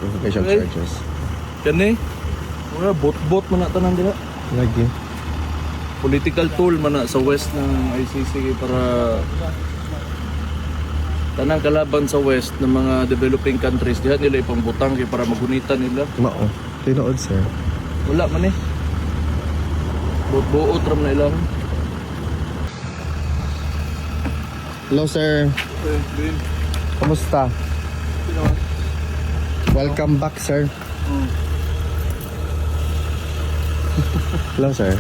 Revocation Okay. charges. Kani? Wala, bot-bot man na tanan dila. Lagi. Political tool man na sa west ng ICC para tanang kalaban sa west ng mga developing countries diha nila ipangbutang kay para magunitan nila. Mao. Tinood, sir. Wala man eh. Buot ram na ilang. Hello, sir. Okay, Bin. Kamusta? Welcome back, sir. Hello, sir.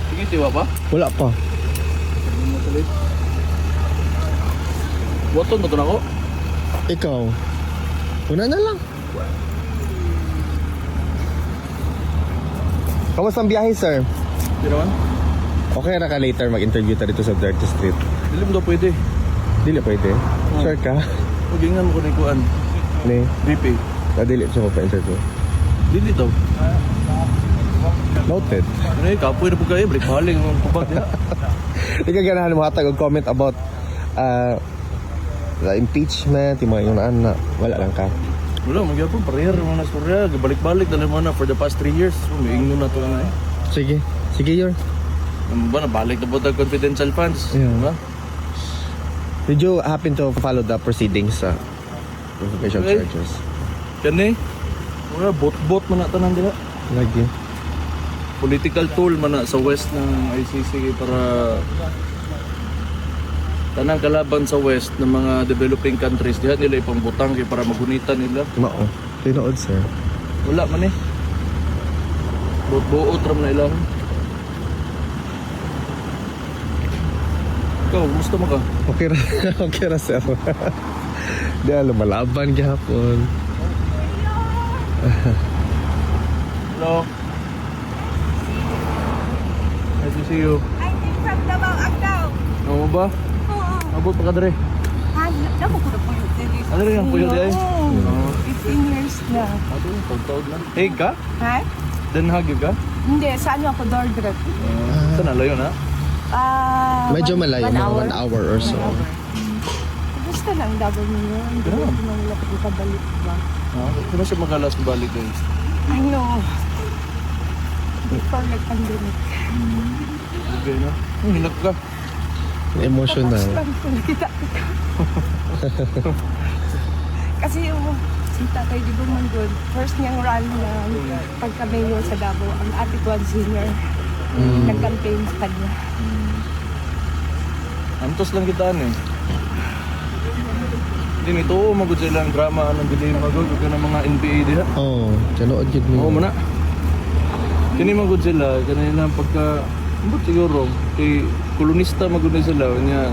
Sige, tiwa pa? Wala pa. Waton mo to na ko? Ikaw? Una na lang. Kamusta ang biyahe, sir? Di naman? Okay na ka later mag-interview ta dito sa Dirty Street. Dili mo daw pwede. Dili pwede. Sure ka? Magingan mo ko na ikuan. Ni? BP. Dili siya ko pa-interview. Dili daw. Noted. Ano eh, kapoy na po kayo. Break haling ang tubag niya. Di ka ganahan mo hatag og comment about the impeachment, yung mga yung na wala lang ka. Wala, magyapon. Parehar mga nastorya. Balik-balik na naman na for the past 3 years. Umiingno na to na eh. Sige. Sige, Yor. Ano ba, nabalik na po tayo confidential funds. Yeah. Diba? Did you happen to follow the proceedings sa revocation Okay. charges? Kani? Wala, bot-bot man na tanan dila. Lagi. Political tool man na sa west ng ICC para tanang kalaban sa west ng mga developing countries diha nila ipangbutang kay para magunitan nila. Mao. Tinood, sir. Wala man eh. Buot ram na ilang. Ikaw, gusto mo ka? Okay ra. Okay ra, sir. Di lumalaban gihapon. Hello? Nice to see you. I think from Davao Agdao. Ano mo ba? Oo. Abot pa ka dere. Damo ko na po yung series. Ano rin ang puyo di ay? Oo. 15 years na. Ato, taud-taud na. Hey ka? Ha? Den Haag yun ka? Hindi, sa ano ako, Dordrecht. Saan na layo na? Medyo malayo, mga 1 hour or so. Gusto lang, double mo yun. Hindi Yeah. ko nang kapabalik ba? Kung siya makalas balik guys. I know. Before nag-pandemic. Okay na. Hinag ka. Emotional. Tapos lang po nakita ko. Kasi yung si Tatay Digong Manggod, first niyang run na pagka-mayor sa Davao, ang ate ko ang senior. Nag-campaign sa kanya. Antos lang kitaan eh. Hindi nito, magod sila ang drama ng dilim magod. Huwag ka ng mga NBA diha. Oh, tinood gid Oo mo. mo na. Kini magod sila, kanila pagka ambot siguro kay kolonista magod na sila nya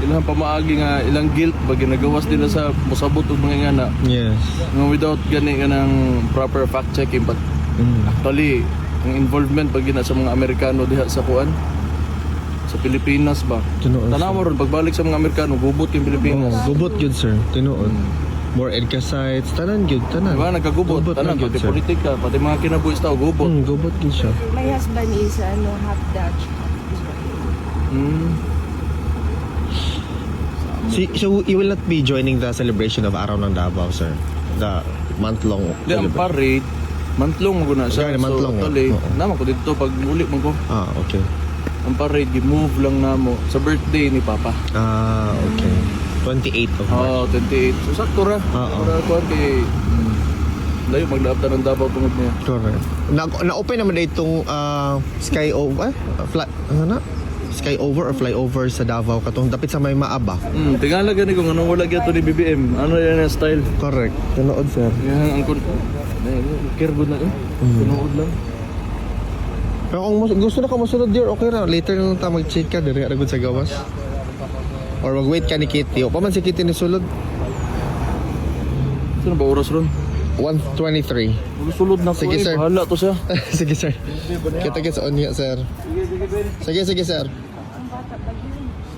ilang pamaagi nga ilang guilt ba ginagawas nila sa musabot og mga ingana Yes. nga without gani nga ng proper fact checking but actually ang involvement pag gina sa mga Amerikano diha sa kuan sa Pilipinas ba. Tinood. Tanaw ron pagbalik sa mga Amerikano gubot yung Pilipinas. Gubot gud, sir. Tinood. More edka sites, tanan gud, tanan. Diba nagkagubot Gubot tanan man gyud, pati sir. politika pati mga kinabuhis tao gubot. Gubot gud siya. My husband is half Dutch. So you will not be joining the celebration of Araw ng Davao, sir? The month-long Di ang parade month-long mo na siya. Okay, month-long, so, actually, oo. naman ko dito pag uli mo ko. Okay. Ang parade, gi-move lang na mo sa birthday ni Papa. Okay. 28th of March. 28. So, sakto ra. Oo. Para kuhan kay... layo, maglaabta ng Davao tungod niya. Correct. Na-open naman na itong sky over, sky over or flyover sa Davao katong dapit sa may Maaba. Tingala gani kung anong wala gyud ni BBM. Ano yan ang style? Correct. Tinood, sir. Yan ang care good na eh. Tunood lang. Pero kung gusto na ka masunod dear, okay ra. Later na lang ta mag-check ka diri ra gud sa gawas. Or mag-wait ka ni Kitty. O pa man si Kitty ni sulod. Sino ba oras ron? 1:23. Sulod na ko Sige, eh. sir. Bahala to siya. Sige, sir. Kita-kits on niya, sir. Sige, sir.